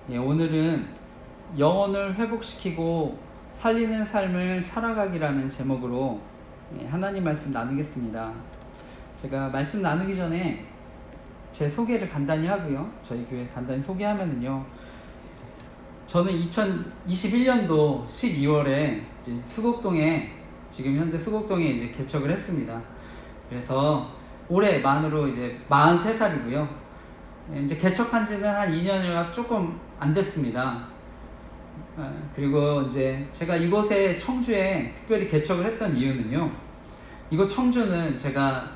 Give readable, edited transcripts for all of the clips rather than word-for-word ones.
오늘은 영혼을 회복시키고 살리는 삶을 살아가기라는 제목으로 하나님 말씀 나누겠습니다. 제가 말씀 나누기 전에 제 소개를 간단히 하고요. 저희 교회 간단히 소개하면은요. 저는 2021년도 12월에 지금 현재 수곡동에 이제 개척을 했습니다. 그래서 올해 만으로 이제 43살이고요. 이제 개척한 지는 한 2년여가 조금 안 됐습니다. 그리고 이제 제가 이곳에 청주에 특별히 개척을 했던 이유는요. 이곳 청주는 제가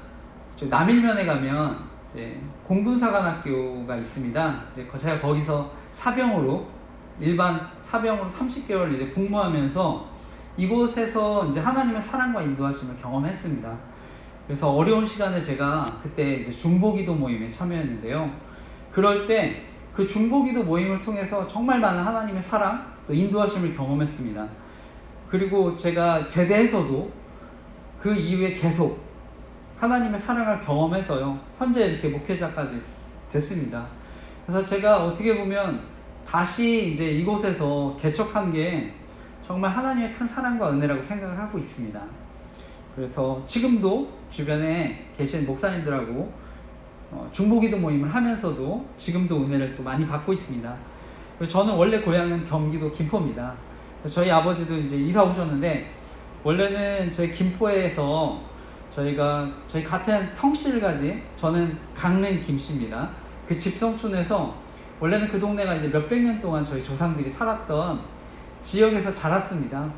남일면에 가면 이제 공군사관학교가 있습니다. 이제 제가 거기서 일반 사병으로 30개월 이제 복무하면서 이곳에서 이제 하나님의 사랑과 인도하심을 경험했습니다. 그래서 어려운 시간에 제가 그때 이제 중보기도 모임에 참여했는데요. 그럴 때 그 중보기도 모임을 통해서 정말 많은 하나님의 사랑, 또 인도하심을 경험했습니다. 그리고 제가 제대해서도 그 이후에 계속 하나님의 사랑을 경험해서요. 현재 이렇게 목회자까지 됐습니다. 그래서 제가 어떻게 보면 다시 이제 이곳에서 개척한 게 정말 하나님의 큰 사랑과 은혜라고 생각을 하고 있습니다. 그래서 지금도 주변에 계신 목사님들하고 중보기도 모임을 하면서도 지금도 은혜를 또 많이 받고 있습니다. 그래서 저는 원래 고향은 경기도 김포입니다. 저희 아버지도 이제 이사 오셨는데 원래는 저희 김포에서 저희 같은 성씨를 가진 저는 강릉 김씨입니다. 그 집성촌에서 원래는 그 동네가 이제 몇백 년 동안 저희 조상들이 살았던 지역에서 자랐습니다.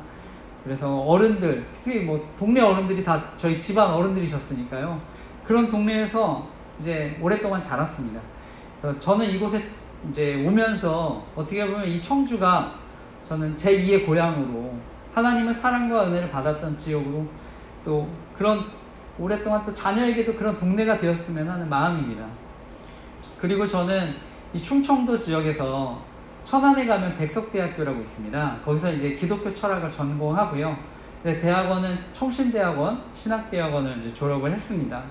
그래서 어른들, 특히 동네 어른들이 다 저희 집안 어른들이셨으니까요. 그런 동네에서 이제 오랫동안 자랐습니다. 그래서 저는 이곳에 이제 오면서 어떻게 보면 이 청주가 저는 제2의 고향으로 하나님의 사랑과 은혜를 받았던 지역으로 또 그런 오랫동안 또 자녀에게도 그런 동네가 되었으면 하는 마음입니다. 그리고 저는 이 충청도 지역에서 천안에 가면 백석대학교라고 있습니다. 거기서 이제 기독교 철학을 전공하고요. 대학원은 총신대학원, 신학대학원을 이제 졸업을 했습니다.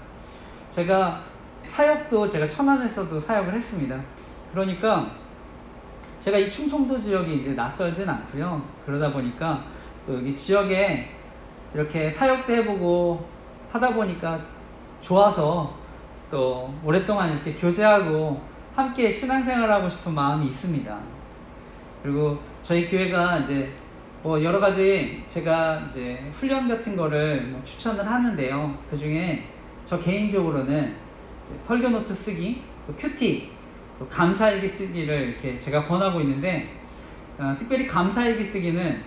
사역도 제가 천안에서도 사역을 했습니다. 그러니까 제가 이 충청도 지역이 이제 낯설진 않고요. 그러다 보니까 또 여기 지역에 이렇게 사역도 해보고 하다 보니까 좋아서 또 오랫동안 이렇게 교제하고 함께 신앙생활하고 싶은 마음이 있습니다. 그리고 저희 교회가 이제 여러 가지 제가 이제 훈련 같은 거를 추천을 하는데요. 그 중에 저 개인적으로는 설교 노트 쓰기, 또 큐티, 또 감사일기 쓰기를 이렇게 제가 권하고 있는데 특별히 감사일기 쓰기는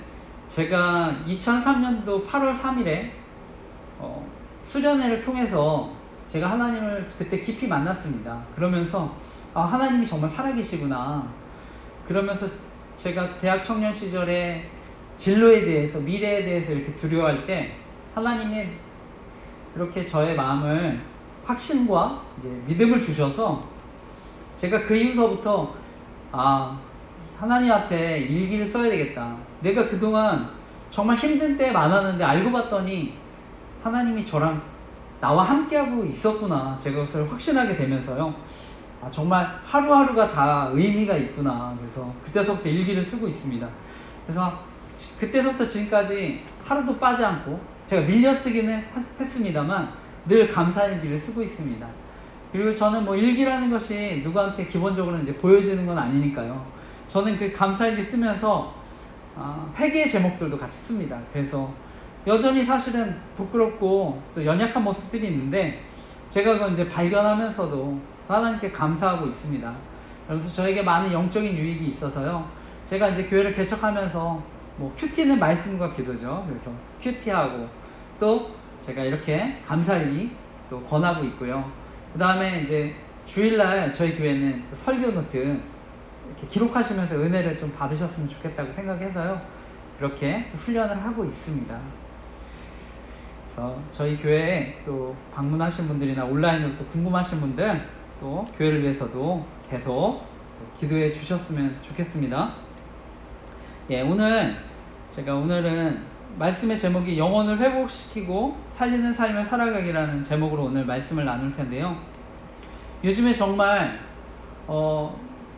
제가 2003년도 8월 3일에 수련회를 통해서 제가 하나님을 그때 깊이 만났습니다. 그러면서 하나님이 정말 살아계시구나. 그러면서 제가 대학 청년 시절에 진로에 대해서, 미래에 대해서 이렇게 두려워할 때 하나님이 그렇게 저의 마음을 확신과 이제 믿음을 주셔서 제가 그 이후서부터 하나님 앞에 일기를 써야 되겠다. 내가 그동안 정말 힘든 때 많았는데 알고 봤더니 하나님이 나와 함께하고 있었구나. 제가 그것을 확신하게 되면서요. 정말 하루하루가 다 의미가 있구나. 그래서 그때서부터 일기를 쓰고 있습니다. 그래서 그때서부터 지금까지 하루도 빠지 않고 제가 밀려 쓰기는 했습니다만 늘 감사일기를 쓰고 있습니다. 그리고 저는 일기라는 것이 누구한테 기본적으로는 이제 보여지는 건 아니니까요. 저는 그 감사일기 쓰면서 회개의 제목들도 같이 씁니다. 그래서 여전히 사실은 부끄럽고 또 연약한 모습들이 있는데 제가 그걸 이제 발견하면서도 하나님께 감사하고 있습니다. 그래서 저에게 많은 영적인 유익이 있어서요. 제가 이제 교회를 개척하면서 큐티는 말씀과 기도죠. 그래서 큐티하고 또 제가 이렇게 감사일기 또 권하고 있고요. 그 다음에 이제 주일날 저희 교회는 설교 노트 이렇게 기록하시면서 은혜를 좀 받으셨으면 좋겠다고 생각해서요. 그렇게 훈련을 하고 있습니다. 그래서 저희 교회에 또 방문하신 분들이나 온라인으로 또 궁금하신 분들 또 교회를 위해서도 계속 기도해 주셨으면 좋겠습니다. 오늘은 말씀의 제목이 영혼을 회복시키고 살리는 삶을 살아가기라는 제목으로 오늘 말씀을 나눌 텐데요. 요즘에 정말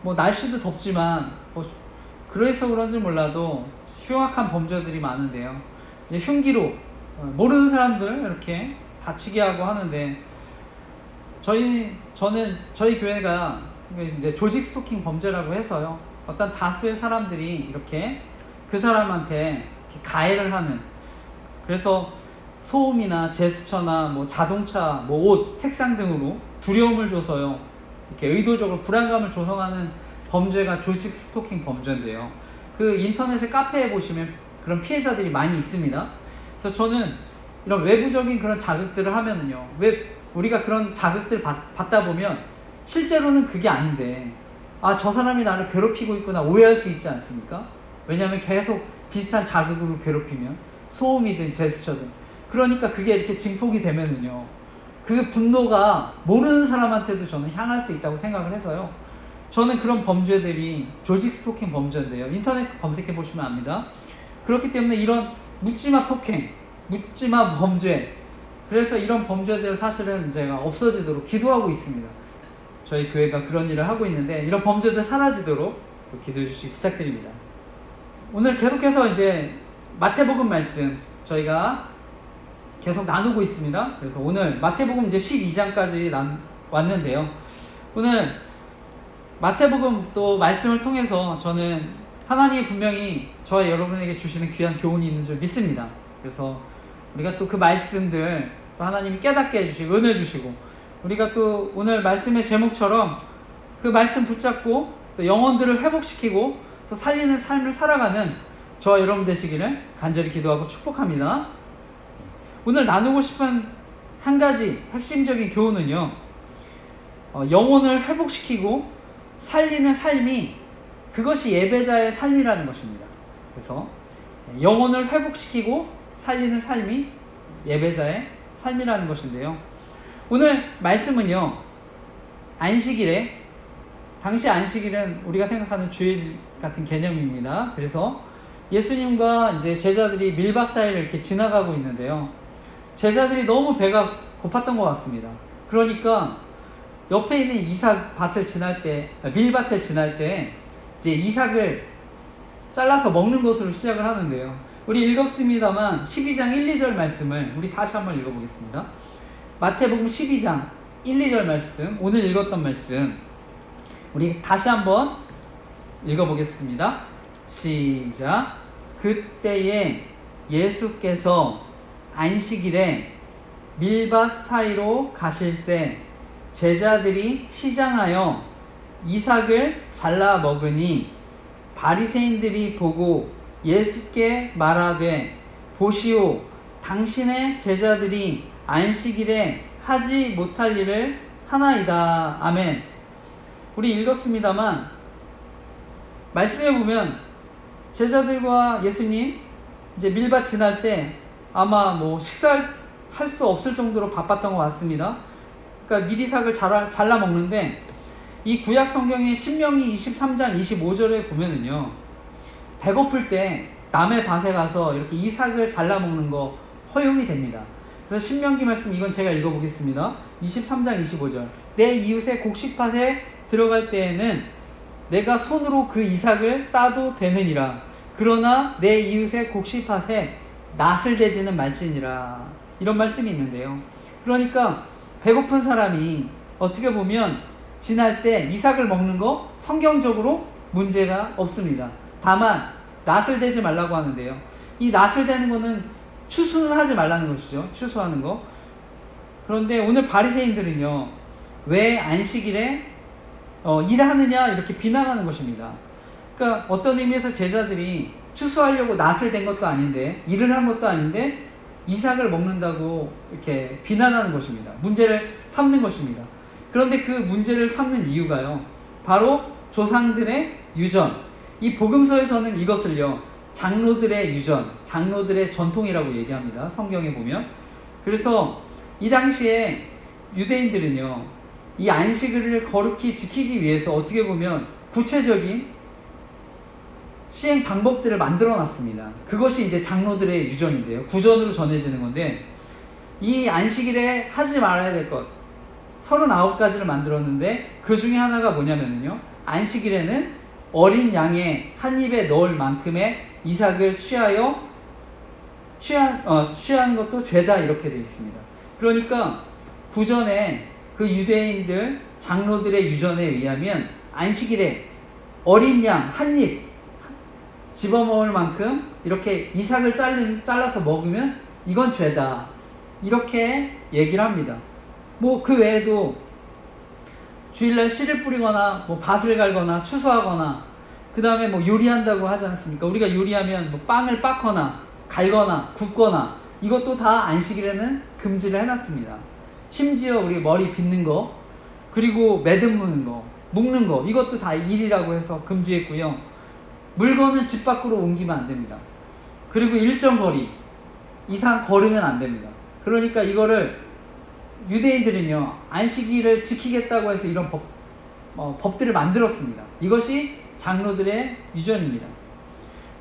뭐 날씨도 덥지만 뭐 그래서 그런지 몰라도 흉악한 범죄들이 많은데요. 이제 흉기로 모르는 사람들 이렇게 다치게 하고 하는데 저는 저희 교회가 이제 조직 스토킹 범죄라고 해서요. 어떤 다수의 사람들이 이렇게 그 사람한테 이렇게 가해를 하는, 그래서 소음이나 제스처나 뭐 자동차, 뭐 옷, 색상 등으로 두려움을 줘서요. 이렇게 의도적으로 불안감을 조성하는 범죄가 조직 스토킹 범죄인데요. 그 인터넷에 카페에 보시면 그런 피해자들이 많이 있습니다. 그래서 저는 이런 외부적인 그런 자극들을 하면은요, 왜 우리가 그런 자극들을 받다 보면 실제로는 그게 아닌데, 아, 저 사람이 나를 괴롭히고 있구나 오해할 수 있지 않습니까? 왜냐하면 계속 비슷한 자극으로 괴롭히면, 소음이든 제스처든, 그러니까 그게 이렇게 증폭이 되면은요, 그 분노가 모르는 사람한테도 저는 향할 수 있다고 생각을 해서요, 저는 그런 범죄들이 조직 스토킹 범죄인데요, 인터넷 검색해 보시면 압니다. 그렇기 때문에 이런 묻지마 폭행, 묻지마 범죄, 그래서 이런 범죄들 사실은 제가 없어지도록 기도하고 있습니다. 저희 교회가 그런 일을 하고 있는데 이런 범죄들 사라지도록 또 기도해 주시기 부탁드립니다. 오늘 계속해서 이제 마태복음 말씀 저희가 계속 나누고 있습니다. 그래서 오늘 마태복음 이제 12장까지 왔는데요. 오늘 마태복음 또 말씀을 통해서 저는 하나님이 분명히 저와 여러분에게 주시는 귀한 교훈이 있는 줄 믿습니다. 그래서 우리가 또 그 말씀들 또 하나님이 깨닫게 해주시고 은혜 주시고, 우리가 또 오늘 말씀의 제목처럼 그 말씀 붙잡고 또 영혼들을 회복시키고 또 살리는 삶을 살아가는 저와 여러분 되시기를 간절히 기도하고 축복합니다. 오늘 나누고 싶은 한 가지 핵심적인 교훈은요, 영혼을 회복시키고 살리는 삶이 그것이 예배자의 삶이라는 것입니다. 그래서 영혼을 회복시키고 살리는 삶이 예배자의 삶이라는 것인데요, 오늘 말씀은요, 안식일에, 당시 안식일은 우리가 생각하는 주일 같은 개념입니다. 그래서 예수님과 이제 제자들이 밀밭 사이를 이렇게 지나가고 있는데요, 제자들이 너무 배가 고팠던 것 같습니다. 그러니까 옆에 있는 이삭 밭을 지날 때, 밀밭을 지날 때 이제 이삭을 잘라서 먹는 것으로 시작을 하는데요, 우리 읽었습니다만 12장 1, 2절 말씀을 우리 다시 한번 읽어보겠습니다. 마태복음 12장 1, 2절 말씀, 오늘 읽었던 말씀 우리 다시 한번 읽어보겠습니다. 시작. 그때에 예수께서 안식일에 밀밭 사이로 가실새 제자들이 시장하여 이삭을 잘라 먹으니 바리새인들이 보고 예수께 말하되 보시오, 당신의 제자들이 안식일에 하지 못할 일을 하나이다. 아멘. 우리 읽었습니다만 말씀에 보면 제자들과 예수님 이제 밀밭 지날 때 아마 뭐 식사할 수 없을 정도로 바빴던 것 같습니다. 그러니까 밀이삭을 잘라 먹는데, 이 구약 성경의 신명기 23장 25절에 보면은요, 배고플 때 남의 밭에 가서 이렇게 이삭을 잘라 먹는 거 허용이 됩니다. 그래서 신명기 말씀, 이건 제가 읽어보겠습니다. 23장 25절. 내 이웃의 곡식밭에 들어갈 때에는 내가 손으로 그 이삭을 따도 되느니라. 그러나 내 이웃의 곡식밭에 낫을 대지는 말지니라. 이런 말씀이 있는데요, 그러니까 배고픈 사람이 어떻게 보면 지날 때 이삭을 먹는 거 성경적으로 문제가 없습니다. 다만 낫을 대지 말라고 하는데요, 이 낫을 대는 거는 추수는 하지 말라는 것이죠. 추수하는 거. 그런데 오늘 바리새인들은요, 왜 안식일에 일하느냐 이렇게 비난하는 것입니다. 그러니까 어떤 의미에서 제자들이 추수하려고 낫을 댄 것도 아닌데, 일을 한 것도 아닌데 이삭을 먹는다고 이렇게 비난하는 것입니다. 문제를 삼는 것입니다. 그런데 그 문제를 삼는 이유가요, 바로 조상들의 유전, 이 복음서에서는 이것을요 장로들의 유전, 장로들의 전통이라고 얘기합니다. 성경에 보면. 그래서 이 당시에 유대인들은요, 이 안식일을 거룩히 지키기 위해서 어떻게 보면 구체적인 시행 방법들을 만들어 놨습니다. 그것이 이제 장로들의 유전인데요, 구전으로 전해지는 건데, 이 안식일에 하지 말아야 될 것 39가지를 만들었는데 그 중에 하나가 뭐냐면요, 안식일에는 어린 양의 한 입에 넣을 만큼의 이삭을 취하는 것도 죄다 이렇게 되어 있습니다. 그러니까 구전에 그 유대인들 장로들의 유전에 의하면 안식일에 어린 양 한 입 집어먹을 만큼 이렇게 이삭을 잘라서 먹으면 이건 죄다 이렇게 얘기를 합니다. 뭐 그 외에도 주일날 씨를 뿌리거나 뭐 밭을 갈거나 추수하거나 그 다음에 뭐 요리한다고 하지 않습니까? 우리가 요리하면 뭐 빵을 빻거나 갈거나 굽거나 이것도 다 안식일에는 금지를 해놨습니다. 심지어 우리 머리 빗는 거 그리고 매듭 무는 거 묶는 거 이것도 다 일이라고 해서 금지했고요. 물건은 집 밖으로 옮기면 안 됩니다. 그리고 일정 거리 이상 걸으면 안 됩니다. 그러니까 이거를 유대인들은요 안식일을 지키겠다고 해서 이런 법들을 만들었습니다. 이것이 장로들의 유전입니다.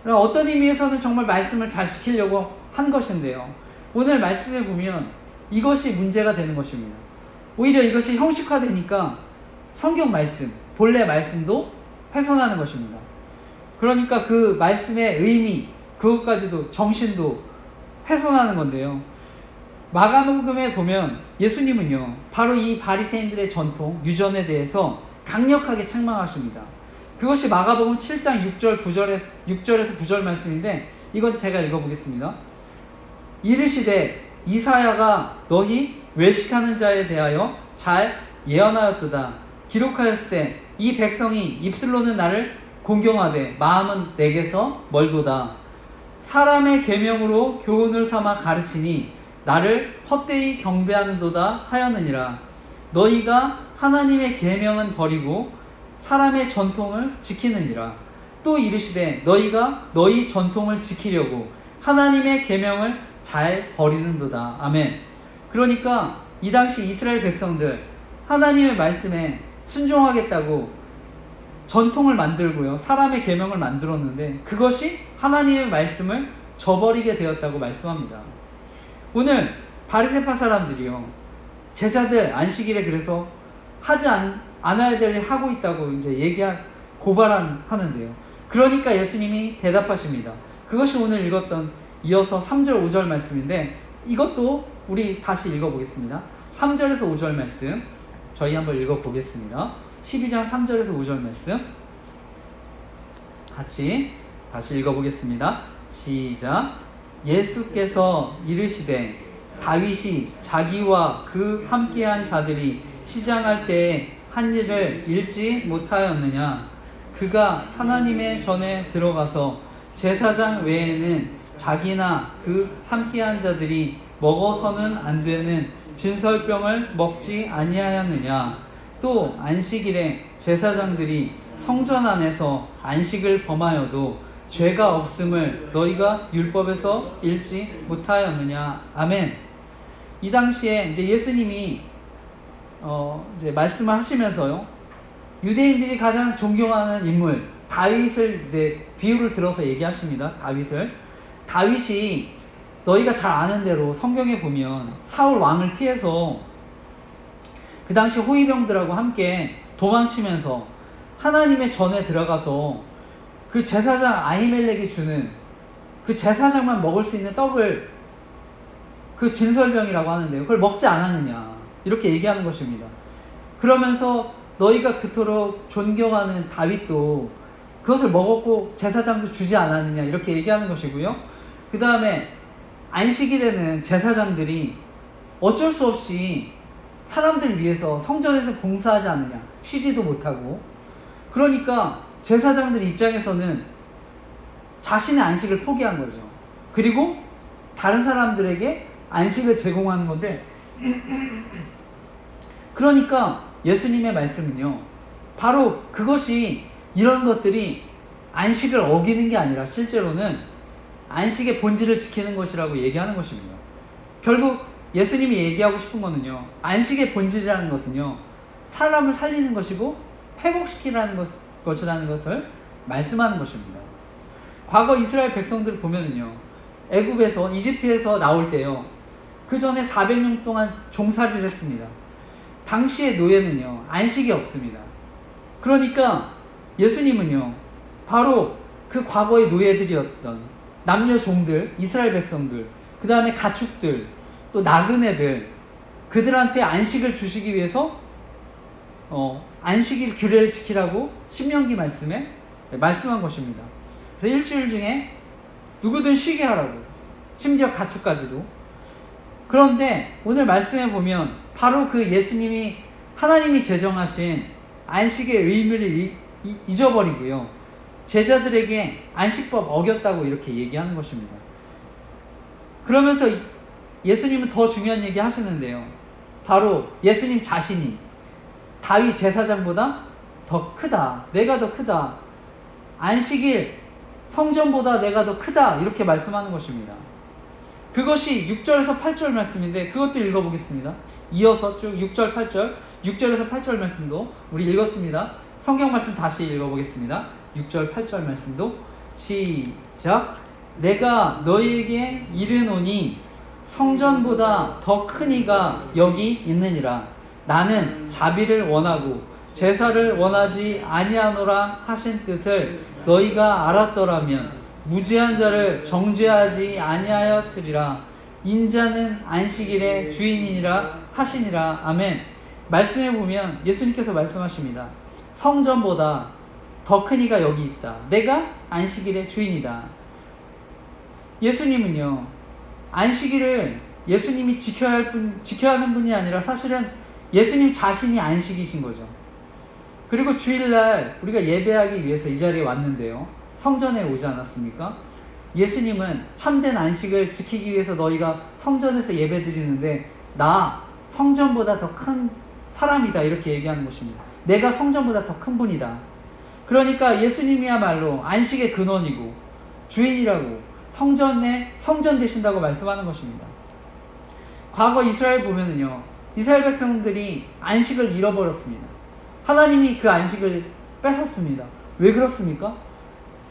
그럼 어떤 의미에서는 정말 말씀을 잘 지키려고 한 것인데요, 오늘 말씀에 보면 이것이 문제가 되는 것입니다. 오히려 이것이 형식화되니까 성경 말씀, 본래 말씀도 훼손하는 것입니다. 그러니까 그 말씀의 의미, 그것까지도 정신도 훼손하는 건데요. 마가복음에 보면 예수님은요 바로 이 바리새인들의 전통, 유전에 대해서 강력하게 책망하십니다. 그것이 마가복음 7장 6절에서 9절 말씀인데 이건 제가 읽어보겠습니다. 이르시되 이사야가 너희 외식하는 자에 대하여 잘 예언하였도다. 기록하였을 때 이 백성이 입술로는 나를 공경하되 마음은 내게서 멀도다. 사람의 계명으로 교훈을 삼아 가르치니 나를 헛되이 경배하는도다 하였느니라. 너희가 하나님의 계명은 버리고 사람의 전통을 지키느니라. 또 이르시되 너희가 너희 전통을 지키려고 하나님의 계명을 잘 버리는도다. 아멘. 그러니까 이 당시 이스라엘 백성들 하나님의 말씀에 순종하겠다고 전통을 만들고요 사람의 계명을 만들었는데 그것이 하나님의 말씀을 저버리게 되었다고 말씀합니다. 오늘 바리새파 사람들이요 제자들 안식일에 그래서 하지 않아야 될 일 하고 있다고 이제 고발하는데요. 그러니까 예수님이 대답하십니다. 그것이 오늘 읽었던 이어서 3절 5절 말씀인데 이것도 우리 다시 읽어보겠습니다. 3절에서 5절 말씀 저희 한번 읽어보겠습니다. 12장 3절에서 5절 말씀 같이 다시 읽어보겠습니다. 시작. 예수께서 이르시되 다윗이 자기와 그 함께한 자들이 시장할 때에 한 일을 읽지 못하였느냐. 그가 하나님의 전에 들어가서 제사장 외에는 자기나 그 함께한 자들이 먹어서는 안 되는 진설병을 먹지 아니하였느냐. 또 안식일에 제사장들이 성전 안에서 안식을 범하여도 죄가 없음을 너희가 율법에서 읽지 못하였느냐. 아멘. 이 당시에 이제 예수님이 이제 말씀을 하시면서요 유대인들이 가장 존경하는 인물 다윗을 이제 비유를 들어서 얘기하십니다. 다윗이 너희가 잘 아는 대로 성경에 보면 사울 왕을 피해서 그 당시 호위병들하고 함께 도망치면서 하나님의 전에 들어가서 그 제사장 아히멜렉이 주는 그 제사장만 먹을 수 있는 떡을 그 진설병이라고 하는데요 그걸 먹지 않았느냐 이렇게 얘기하는 것입니다. 그러면서 너희가 그토록 존경하는 다윗도 그것을 먹었고 제사장도 주지 않았느냐 이렇게 얘기하는 것이고요. 그 다음에 안식일에는 제사장들이 어쩔 수 없이 사람들 위해서 성전에서 봉사하지 않느냐 쉬지도 못하고 그러니까 제사장들 입장에서는 자신의 안식을 포기한 거죠. 그리고 다른 사람들에게 안식을 제공하는 건데 그러니까 예수님의 말씀은요 바로 그것이 이런 것들이 안식을 어기는 게 아니라 실제로는 안식의 본질을 지키는 것이라고 얘기하는 것입니다. 결국 예수님이 얘기하고 싶은 거는요 안식의 본질이라는 것은요 사람을 살리는 것이고 회복시키라는 것이라는 것을 말씀하는 것입니다. 과거 이스라엘 백성들을 보면은요 애굽에서 이집트에서 나올 때요 그 전에 400년 동안 종살이를 했습니다. 당시의 노예는요 안식이 없습니다. 그러니까 예수님은요, 바로 그 과거의 노예들이었던 남녀 종들, 이스라엘 백성들, 그 다음에 가축들, 또 나그네들, 그들한테 안식을 주시기 위해서 안식일 규례를 지키라고 신명기 말씀에 말씀한 것입니다. 그래서 일주일 중에 누구든 쉬게 하라고, 심지어 가축까지도. 그런데 오늘 말씀에 보면 바로 그 예수님이, 하나님이 제정하신 안식의 의미를 잊어버리고요, 제자들에게 안식법 어겼다고 이렇게 얘기하는 것입니다. 그러면서 예수님은 더 중요한 얘기 하시는데요, 바로 예수님 자신이 다윗 제사장보다 더 크다, 내가 더 크다, 안식일 성전보다 내가 더 크다, 이렇게 말씀하는 것입니다. 그것이 6절에서 8절 말씀인데 그것도 읽어보겠습니다. 이어서 쭉 6절 8절, 6절에서 8절 말씀도 우리 읽었습니다. 성경 말씀 다시 읽어보겠습니다. 6절 8절 말씀도 시작. 내가 너희에게 이르노니 성전보다 더 큰 이가 여기 있느니라. 나는 자비를 원하고 제사를 원하지 아니하노라 하신 뜻을 너희가 알았더라면 무죄한 자를 정죄하지 아니하였으리라. 인자는 안식일의 주인이니라 하시니라. 아멘. 말씀에 보면 예수님께서 말씀하십니다. 성전보다 더 큰 이가 여기 있다. 내가 안식일의 주인이다. 예수님은요, 안식일을 예수님이 지켜야 하는 분이 아니라 사실은 예수님 자신이 안식이신 거죠. 그리고 주일날 우리가 예배하기 위해서 이 자리에 왔는데요, 성전에 오지 않았습니까? 예수님은 참된 안식을 지키기 위해서 너희가 성전에서 예배 드리는데 나 성전보다 더 큰 사람이다, 이렇게 얘기하는 것입니다. 내가 성전보다 더 큰 분이다. 그러니까 예수님이야말로 안식의 근원이고 주인이라고, 성전 되신다고 말씀하는 것입니다. 과거 이스라엘 보면은요, 이스라엘 백성들이 안식을 잃어버렸습니다. 하나님이 그 안식을 뺏었습니다. 왜 그렇습니까?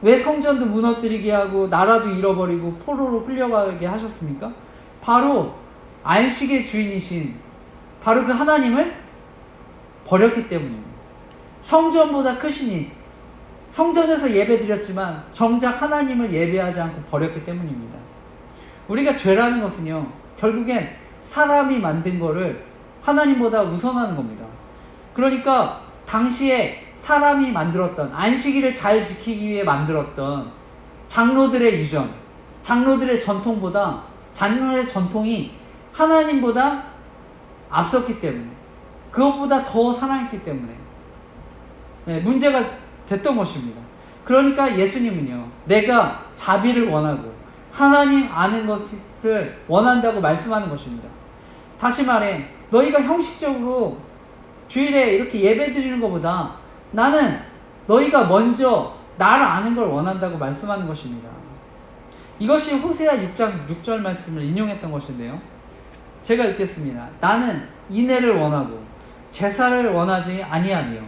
왜 성전도 무너뜨리게 하고 나라도 잃어버리고 포로로 끌려가게 하셨습니까? 바로 안식의 주인이신 바로 그 하나님을 버렸기 때문입니다. 성전보다 크시니 성전에서 예배드렸지만 정작 하나님을 예배하지 않고 버렸기 때문입니다. 우리가 죄라는 것은요, 결국엔 사람이 만든 거를 하나님보다 우선하는 겁니다. 그러니까 당시에 사람이 만들었던, 안식일을 잘 지키기 위해 만들었던 장로들의 유전, 장로들의 전통보다, 장로의 전통이 하나님보다 앞섰기 때문에, 그것보다 더 사랑했기 때문에 문제가 됐던 것입니다. 그러니까 예수님은요, 내가 자비를 원하고 하나님 아는 것을 원한다고 말씀하는 것입니다. 다시 말해, 너희가 형식적으로 주일에 이렇게 예배 드리는 것보다 나는 너희가 먼저 나를 아는 걸 원한다고 말씀하는 것입니다. 이것이 호세아 6장 6절 말씀을 인용했던 것인데요, 제가 읽겠습니다. 나는 인애를 원하고 제사를 원하지 아니하며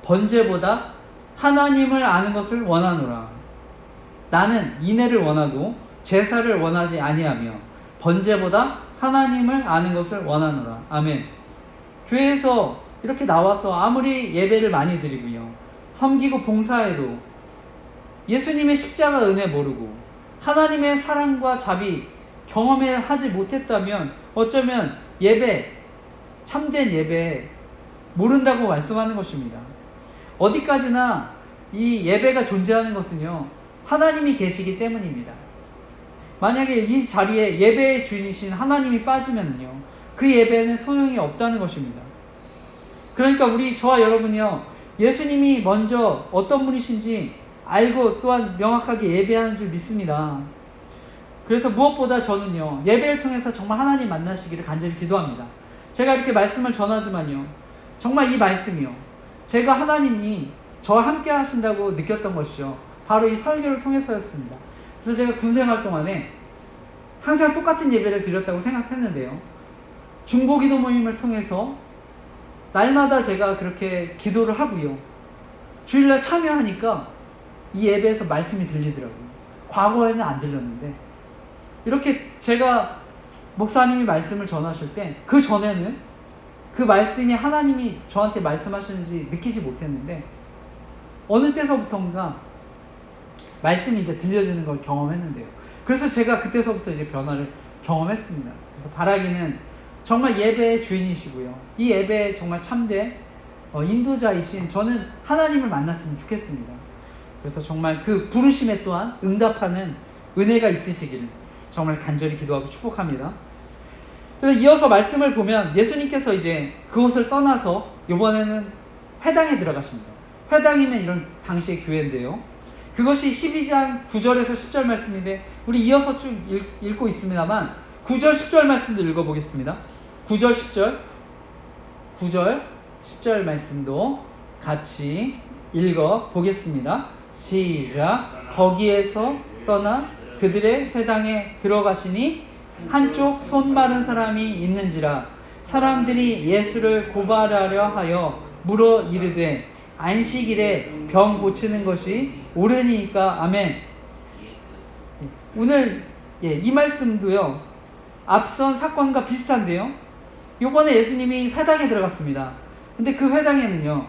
번제보다 하나님을 아는 것을 원하노라. 나는 인애를 원하고 제사를 원하지 아니하며 번제보다 하나님을 아는 것을 원하노라. 아멘. 교회에서 이렇게 나와서 아무리 예배를 많이 드리고요, 섬기고 봉사해도 예수님의 십자가 은혜 모르고 하나님의 사랑과 자비 경험하지 못했다면 어쩌면 예배, 참된 예배 모른다고 말씀하는 것입니다. 어디까지나 이 예배가 존재하는 것은요, 하나님이 계시기 때문입니다. 만약에 이 자리에 예배의 주인이신 하나님이 빠지면요, 그 예배는 소용이 없다는 것입니다. 그러니까 저와 여러분이요, 예수님이 먼저 어떤 분이신지 알고 또한 명확하게 예배하는 줄 믿습니다. 그래서 무엇보다 저는요, 예배를 통해서 정말 하나님 만나시기를 간절히 기도합니다. 제가 이렇게 말씀을 전하지만요, 정말 이 말씀이요, 제가 하나님이 저와 함께 하신다고 느꼈던 것이요, 바로 이 설교를 통해서였습니다. 그래서 제가 군생활 동안에 항상 똑같은 예배를 드렸다고 생각했는데요, 중보기도 모임을 통해서 날마다 제가 그렇게 기도를 하고요, 주일날 참여하니까 이 예배에서 말씀이 들리더라고요. 과거에는 안 들렸는데, 이렇게 제가 목사님이 말씀을 전하실 때 그 전에는 그 말씀이 하나님이 저한테 말씀하시는지 느끼지 못했는데 어느 때서부터인가 말씀이 이제 들려지는 걸 경험했는데요. 그래서 제가 그때서부터 이제 변화를 경험했습니다. 그래서 바라기는 정말 예배의 주인이시고요. 이 예배의 정말 참된 인도자이신 저는 하나님을 만났으면 좋겠습니다. 그래서 정말 그 부르심에 또한 응답하는 은혜가 있으시기를 정말 간절히 기도하고 축복합니다. 그래서 이어서 말씀을 보면 예수님께서 이제 그곳을 떠나서 이번에는 회당에 들어가십니다. 회당이면 이런 당시의 교회인데요. 그것이 12장 9절에서 10절 말씀인데 우리 이어서 쭉 읽고 있습니다만 9절 10절 말씀도 읽어보겠습니다. 9절 10절 9절 10절 말씀도 같이 읽어보겠습니다. 시작. 거기에서 떠나 그들의 회당에 들어가시니 한쪽 손 마른 사람이 있는지라 사람들이 예수를 고발하려 하여 물어 이르되 안식일에 병 고치는 것이 옳으니까. 아멘. 오늘 이 말씀도요 앞선 사건과 비슷한데요. 요번에 예수님이 회당에 들어갔습니다. 근데 그 회당에는요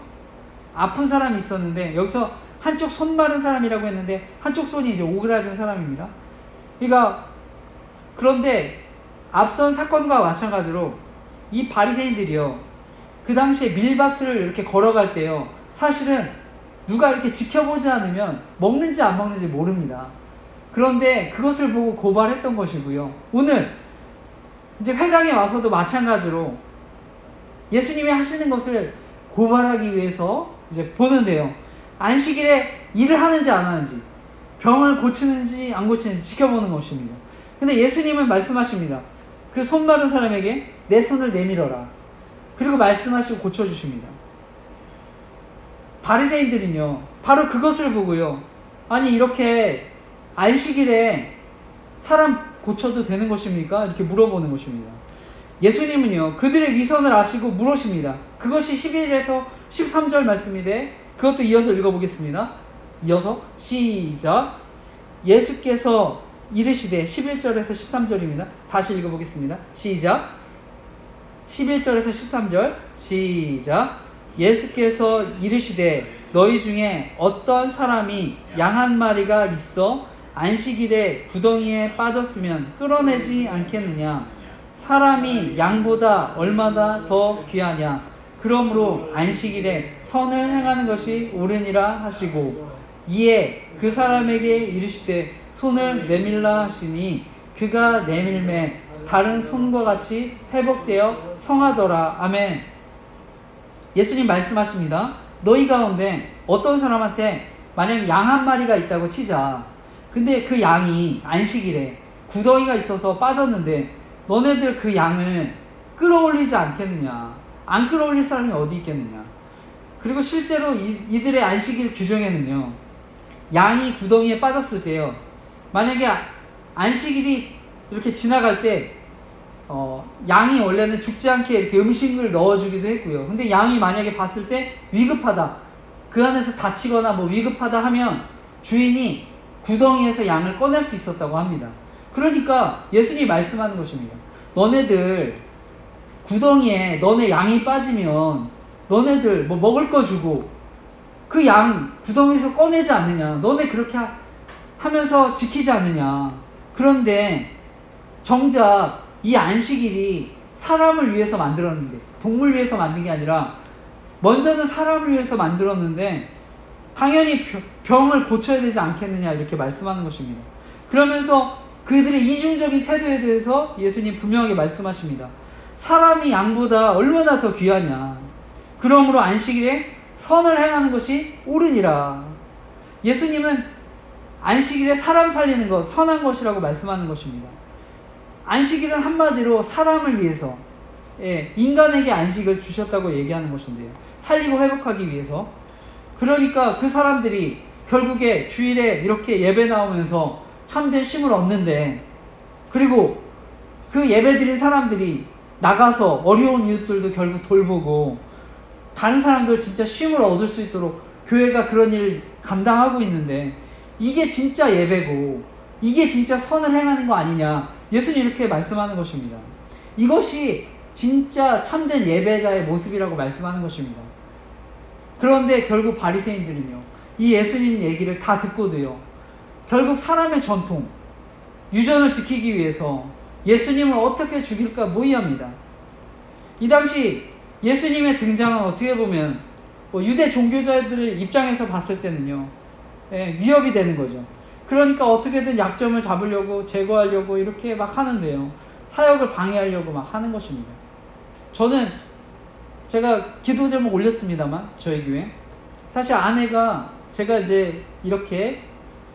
아픈 사람이 있었는데 여기서 한쪽 손 마른 사람이라고 했는데 한쪽 손이 이제 오그라진 사람입니다. 그러니까 그런데 앞선 사건과 마찬가지로 이 바리새인들이요 그 당시에 밀밭을 이렇게 걸어갈 때요 사실은 누가 이렇게 지켜보지 않으면 먹는지 안 먹는지 모릅니다. 그런데 그것을 보고 고발했던 것이고요. 오늘 이제 회당에 와서도 마찬가지로 예수님이 하시는 것을 고발하기 위해서 이제 보는데요. 안식일에 일을 하는지 안 하는지, 병을 고치는지 안 고치는지 지켜보는 것입니다. 근데 예수님은 말씀하십니다. 그 손 마른 사람에게 내 손을 내밀어라. 그리고 말씀하시고 고쳐주십니다. 바리새인들은요 바로 그것을 보고요 아니 이렇게 안식일에 사람 고쳐도 되는 것입니까? 이렇게 물어보는 것입니다. 예수님은요 그들의 위선을 아시고 물으십니다. 그것이 11에서 13절 말씀인데 그것도 이어서 읽어보겠습니다. 이어서 시작. 예수께서 이르시되 11절에서 13절입니다. 다시 읽어보겠습니다. 시작. 11절에서 13절 시작. 예수께서 이르시되 너희 중에 어떤 사람이 양 한 마리가 있어 안식일에 구덩이에 빠졌으면 끌어내지 않겠느냐. 사람이 양보다 얼마나 더 귀하냐. 그러므로 안식일에 선을 행하는 것이 옳으니라 하시고 이에 그 사람에게 이르시되 손을 내밀라 하시니 그가 내밀매 다른 손과 같이 회복되어 성하더라. 아멘. 예수님 말씀하십니다. 너희 가운데 어떤 사람한테 만약에 양 한 마리가 있다고 치자. 근데 그 양이 안식일에 구덩이가 있어서 빠졌는데 너네들 그 양을 끌어올리지 않겠느냐. 안 끌어올릴 사람이 어디 있겠느냐. 그리고 실제로 이들의 안식일 규정에는요 양이 구덩이에 빠졌을 때요 만약에 안식일이 이렇게 지나갈 때 양이 원래는 죽지 않게 이렇게 음식을 넣어주기도 했고요. 근데 양이 만약에 봤을 때 위급하다, 그 안에서 다치거나 뭐 위급하다 하면 주인이 구덩이에서 양을 꺼낼 수 있었다고 합니다. 그러니까 예수님이 말씀하는 것입니다. 너네들 구덩이에 너네 양이 빠지면 너네들 뭐 먹을 거 주고 그 양 구덩이에서 꺼내지 않느냐. 너네 그렇게 하면서 지키지 않느냐. 그런데 정작 이 안식일이 사람을 위해서 만들었는데 동물 위해서 만든 게 아니라 먼저는 사람을 위해서 만들었는데 당연히 병을 고쳐야 되지 않겠느냐 이렇게 말씀하는 것입니다. 그러면서 그들의 이중적인 태도에 대해서 예수님 분명하게 말씀하십니다. 사람이 양보다 얼마나 더 귀하냐. 그러므로 안식일에 선을 행하는 것이 옳으니라. 예수님은 안식일에 사람 살리는 것 선한 것이라고 말씀하는 것입니다. 안식일은 한마디로 사람을 위해서 인간에게 안식을 주셨다고 얘기하는 것인데요. 살리고 회복하기 위해서. 그러니까 그 사람들이 결국에 주일에 이렇게 예배 나오면서 참된 쉼을 얻는데 그리고 그 예배 드린 사람들이 나가서 어려운 이웃들도 결국 돌보고 다른 사람들 진짜 쉼을 얻을 수 있도록 교회가 그런 일 감당하고 있는데 이게 진짜 예배고 이게 진짜 선을 행하는 거 아니냐. 예수님 이렇게 말씀하는 것입니다. 이것이 진짜 참된 예배자의 모습이라고 말씀하는 것입니다. 그런데 결국 바리새인들은요 이 예수님 얘기를 다 듣고도요, 결국 사람의 전통, 유전을 지키기 위해서 예수님을 어떻게 죽일까 모의합니다. 이 당시 예수님의 등장은 어떻게 보면 유대 종교자들의 입장에서 봤을 때는요, 위협이 되는 거죠. 그러니까 어떻게든 약점을 잡으려고, 제거하려고 이렇게 막 하는데요, 사역을 방해하려고 막 하는 것입니다. 저는 제가 기도 제목 올렸습니다만, 저희 교회 사실 아내가 제가 이제 이렇게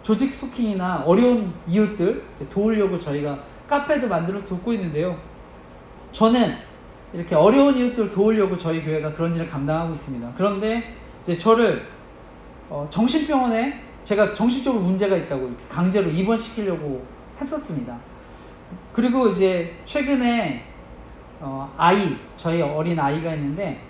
조직 스토킹이나 어려운 이웃들 이제 도우려고 저희가 카페도 만들어서 돕고 있는데요, 저는 이렇게 어려운 이웃들 도우려고 저희 교회가 그런 일을 감당하고 있습니다. 그런데 이제 저를 정신병원에, 제가 정신적으로 문제가 있다고 이렇게 강제로 입원시키려고 했었습니다. 그리고 이제 최근에 저희 어린 아이가 있는데,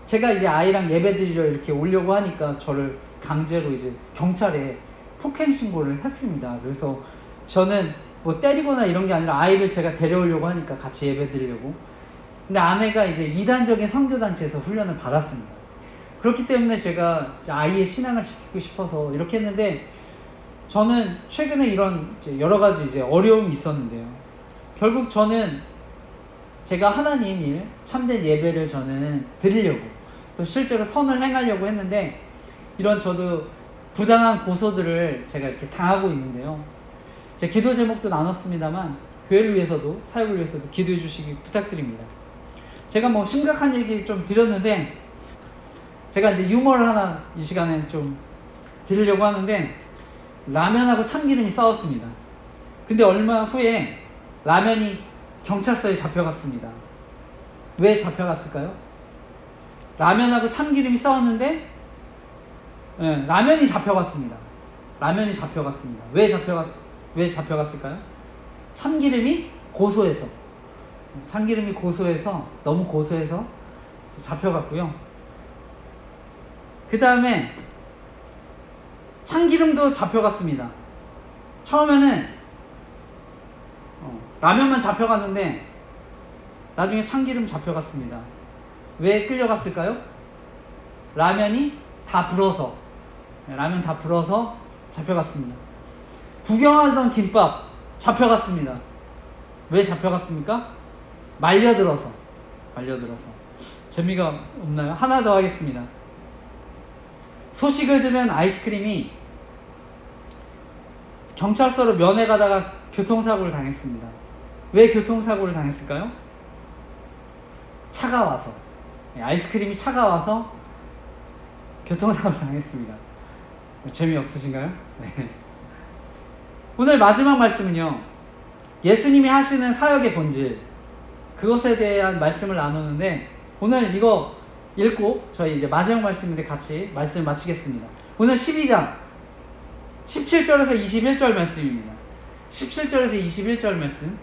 제가 이제 아이랑 예배드리러 이렇게 오려고 하니까 저를 강제로 이제 경찰에 폭행 신고를 했습니다. 그래서 저는 뭐 때리거나 이런 게 아니라 아이를 제가 데려오려고 하니까 같이 예배드리려고. 근데 아내가 이제 이단적인 선교단체에서 훈련을 받았습니다. 그렇기 때문에 제가 아이의 신앙을 지키고 싶어서 이렇게 했는데, 저는 최근에 이런 이제 여러 가지 이제 어려움이 있었는데요, 결국 저는 제가 하나님 일, 참된 예배를 저는 드리려고, 또 실제로 선을 행하려고 했는데, 이런 저도 부당한 고소들을 제가 이렇게 당하고 있는데요, 제 기도 제목도 나눴습니다만 교회를 위해서도 사역을 위해서도 기도해 주시기 부탁드립니다. 제가 뭐 심각한 얘기 좀 드렸는데, 제가 이제 유머를 하나 이 시간에 좀 드리려고 하는데, 라면하고 참기름이 싸웠습니다. 근데 얼마 후에 라면이 경찰서에 잡혀갔습니다. 왜 잡혀갔을까요? 라면하고 참기름이 싸웠는데, 라면이 잡혀갔습니다. 라면이 잡혀갔습니다. 왜 잡혀갔을까요? 참기름이 고소해서. 참기름이 고소해서, 너무 고소해서 잡혀갔고요. 그 다음에 참기름도 잡혀갔습니다. 처음에는 라면만 잡혀갔는데 나중에 참기름 잡혀갔습니다. 왜 끌려갔을까요? 라면 다 불어서 잡혀갔습니다. 구경하던 김밥 잡혀갔습니다. 왜 잡혀갔습니까? 말려들어서. 재미가 없나요? 하나 더 하겠습니다. 소식을 들은 아이스크림이 경찰서로 면회 가다가 교통사고를 당했습니다. 왜 교통사고를 당했을까요? 차가워서. 아이스크림이 차가워서 교통사고를 당했습니다. 재미없으신가요? 네. 오늘 마지막 말씀은요, 예수님이 하시는 사역의 본질, 그것에 대한 말씀을 나누는데, 오늘 이거 읽고 저희 이제 마지막 말씀인데 같이 말씀을 마치겠습니다. 오늘 12장 17절에서 21절 말씀입니다. 17절에서 21절 말씀,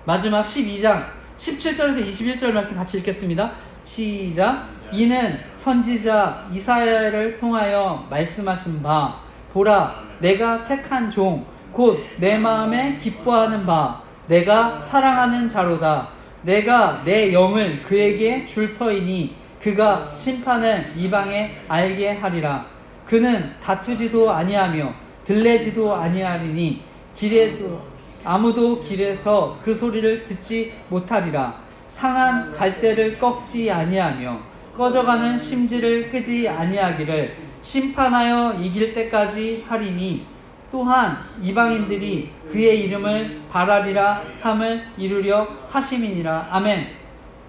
마지막 12장 17절에서 21절 말씀 같이 읽겠습니다. 시작. 이는 선지자 이사야를 통하여 말씀하신 바, 보라 내가 택한 종 곧 내 마음에 기뻐하는 바, 내가 사랑하는 자로다. 내가 내 영을 그에게 줄 터이니 그가 심판을 이방에 알게 하리라. 그는 다투지도 아니하며 들레지도 아니하리니 길에도 아무도 길에서 그 소리를 듣지 못하리라. 상한 갈대를 꺾지 아니하며 꺼져가는 심지를 끄지 아니하기를 심판하여 이길 때까지 하리니, 또한 이방인들이 그의 이름을 바라리라 함을 이루려 하심이니라. 아멘.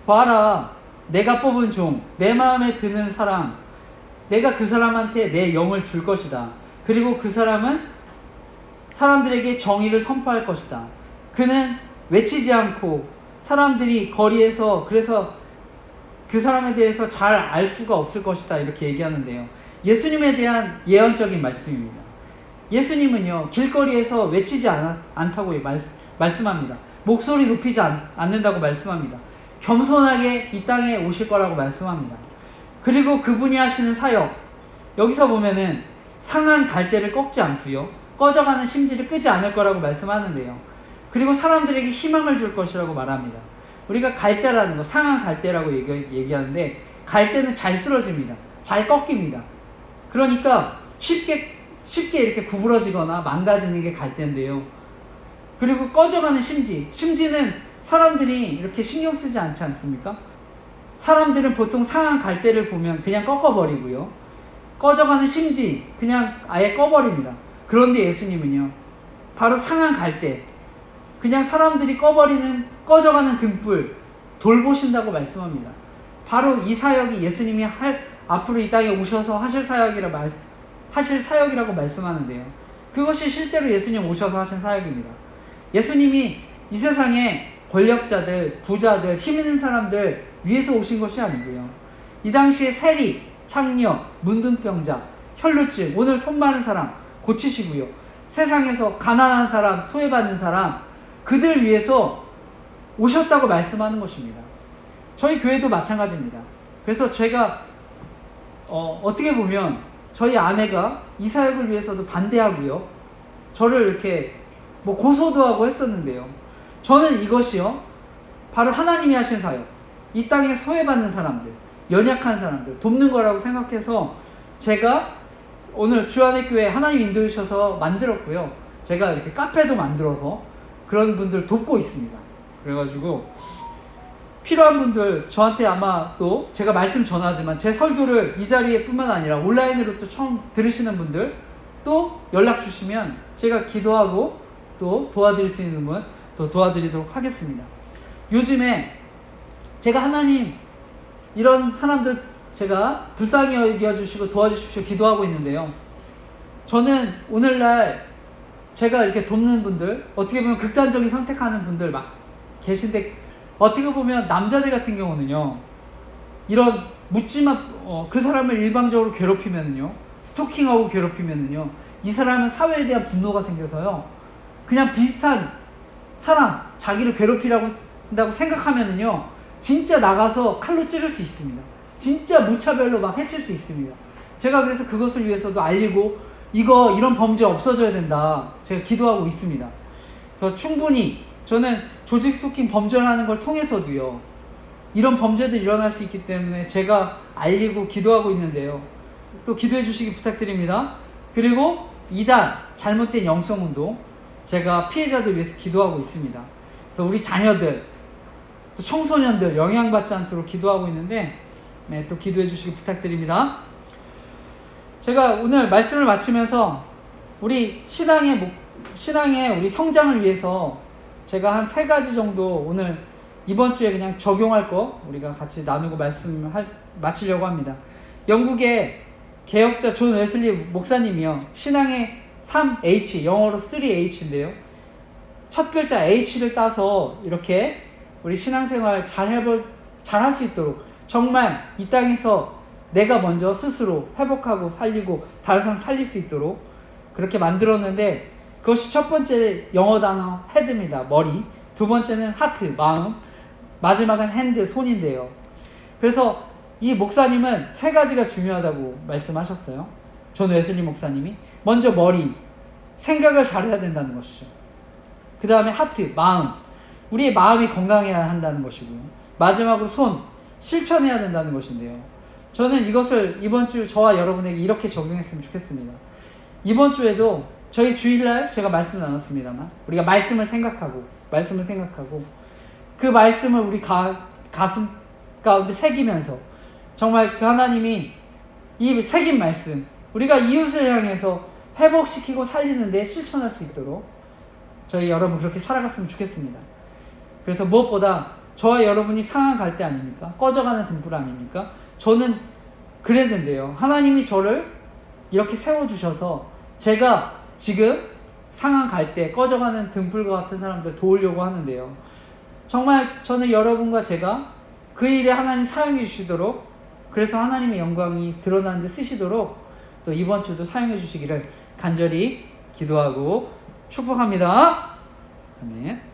봐라, 내가 뽑은 종, 내 마음에 드는 사람, 내가 그 사람한테 내 영을 줄 것이다. 그리고 그 사람은 사람들에게 정의를 선포할 것이다. 그는 외치지 않고 사람들이 거리에서 그래서 그 사람에 대해서 잘 알 수가 없을 것이다, 이렇게 얘기하는데요, 예수님에 대한 예언적인 말씀입니다. 예수님은요, 길거리에서 외치지 않다고 말씀합니다. 목소리 높이지 않는다고 말씀합니다. 겸손하게 이 땅에 오실 거라고 말씀합니다. 그리고 그분이 하시는 사역, 여기서 보면은 상한 갈대를 꺾지 않고요, 꺼져가는 심지를 끄지 않을 거라고 말씀하는데요, 그리고 사람들에게 희망을 줄 것이라고 말합니다. 우리가 갈대라는 거, 상한 갈대라고 얘기하는데, 갈대는 잘 쓰러집니다. 잘 꺾입니다. 그러니까 쉽게 이렇게 구부러지거나 망가지는 게 갈대인데요. 그리고 꺼져가는 심지는 사람들이 이렇게 신경 쓰지 않지 않습니까? 사람들은 보통 상한 갈대를 보면 그냥 꺾어버리고요. 꺼져가는 심지 그냥 아예 꺼버립니다. 그런데 예수님은요, 바로 상한 갈대, 그냥 사람들이 꺼져가는 등불 돌보신다고 말씀합니다. 바로 이 사역이 예수님이 앞으로 이 땅에 오셔서 하실 사역이라고 말씀하는데요. 그것이 실제로 예수님 오셔서 하신 사역입니다. 예수님이 이 세상에 권력자들, 부자들, 힘 있는 사람들 위해서 오신 것이 아니고요. 이 당시에 세리, 창녀, 문둥병자, 혈루증, 오늘 손 마른 사람 고치시고요. 세상에서 가난한 사람, 소외받는 사람, 그들 위해서 오셨다고 말씀하는 것입니다. 저희 교회도 마찬가지입니다. 그래서 제가 어떻게 보면 저희 아내가 이 사역을 위해서도 반대하고요. 저를 이렇게 고소도 하고 했었는데요. 저는 이것이요, 바로 하나님이 하신 사역, 이 땅에 소외받는 사람들, 연약한 사람들 돕는 거라고 생각해서 제가 오늘 주안의 교회 하나님 인도해 주셔서 만들었고요. 제가 이렇게 카페도 만들어서 그런 분들 돕고 있습니다. 그래가지고 필요한 분들 저한테 아마 또 제가 말씀 전하지만 제 설교를 이 자리에 뿐만 아니라 온라인으로 또 처음 들으시는 분들 또 연락 주시면 제가 기도하고 또 도와드릴 수 있는 분 또 도와드리도록 하겠습니다. 요즘에 제가 하나님 이런 사람들 제가 불쌍히 여겨주시고 도와주십시오 기도하고 있는데요. 저는 오늘날 제가 이렇게 돕는 분들, 어떻게 보면 극단적인 선택하는 분들 막 계신데, 어떻게 보면 남자들 같은 경우는요, 이런 그 사람을 일방적으로 괴롭히면은요, 스토킹하고 괴롭히면은요, 이 사람은 사회에 대한 분노가 생겨서요, 그냥 비슷한 사람, 자기를 괴롭히라고 한다고 생각하면은요, 진짜 나가서 칼로 찌를 수 있습니다. 진짜 무차별로 막 해칠 수 있습니다. 제가 그래서 그것을 위해서도 알리고 이런 범죄 없어져야 된다, 제가 기도하고 있습니다. 그래서 충분히 저는 조직 스토킹 범죄라는 걸 통해서도요, 이런 범죄들이 일어날 수 있기 때문에 제가 알리고 기도하고 있는데요. 또 기도해 주시기 부탁드립니다. 그리고 이단, 잘못된 영성운동, 제가 피해자들 위해서 기도하고 있습니다. 그래서 우리 자녀들, 또 청소년들 영향받지 않도록 기도하고 있는데, 네, 또 기도해 주시기 부탁드립니다. 제가 오늘 말씀을 마치면서 우리 신앙의 우리 성장을 위해서 제가 한 3가지 정도 오늘 이번 주에 그냥 적용할 거 우리가 같이 나누고 마치려고 합니다. 영국의 개혁자 존 웨슬리 목사님이요, 신앙의 3H, 영어로 3H인데요. 첫 글자 H를 따서 이렇게 우리 신앙생활 잘 할 수 있도록, 정말 이 땅에서 내가 먼저 스스로 회복하고 살리고 다른 사람 살릴 수 있도록 그렇게 만들었는데, 그것이 첫 번째 영어 단어 헤드입니다. 머리. 두 번째는 하트, 마음. 마지막은 핸드, 손인데요. 그래서 이 목사님은 3가지가 중요하다고 말씀하셨어요. 존 웨슬리 목사님이. 먼저 머리, 생각을 잘해야 된다는 것이죠. 그 다음에 하트, 마음, 우리의 마음이 건강해야 한다는 것이고요. 마지막으로 손, 실천해야 된다는 것인데요. 저는 이것을 이번 주 저와 여러분에게 이렇게 적용했으면 좋겠습니다. 이번 주에도 저희 주일날 제가 말씀을 나눴습니다만, 우리가 말씀을 생각하고 그 말씀을 우리 가슴 가운데 새기면서, 정말 그 하나님이 이 새긴 말씀, 우리가 이웃을 향해서 회복시키고 살리는데 실천할 수 있도록 저희 여러분 그렇게 살아갔으면 좋겠습니다. 그래서 무엇보다 저와 여러분이 상한 갈대 아닙니까? 꺼져가는 등불 아닙니까? 저는 그랬는데요, 하나님이 저를 이렇게 세워주셔서 제가 지금 상한 갈대, 꺼져가는 등불과 같은 사람들 도우려고 하는데요, 정말 저는 여러분과 제가 그 일에 하나님 사용해 주시도록, 그래서 하나님의 영광이 드러나는 데 쓰시도록 또 이번 주도 사용해 주시기를 간절히 기도하고 축복합니다. 아멘.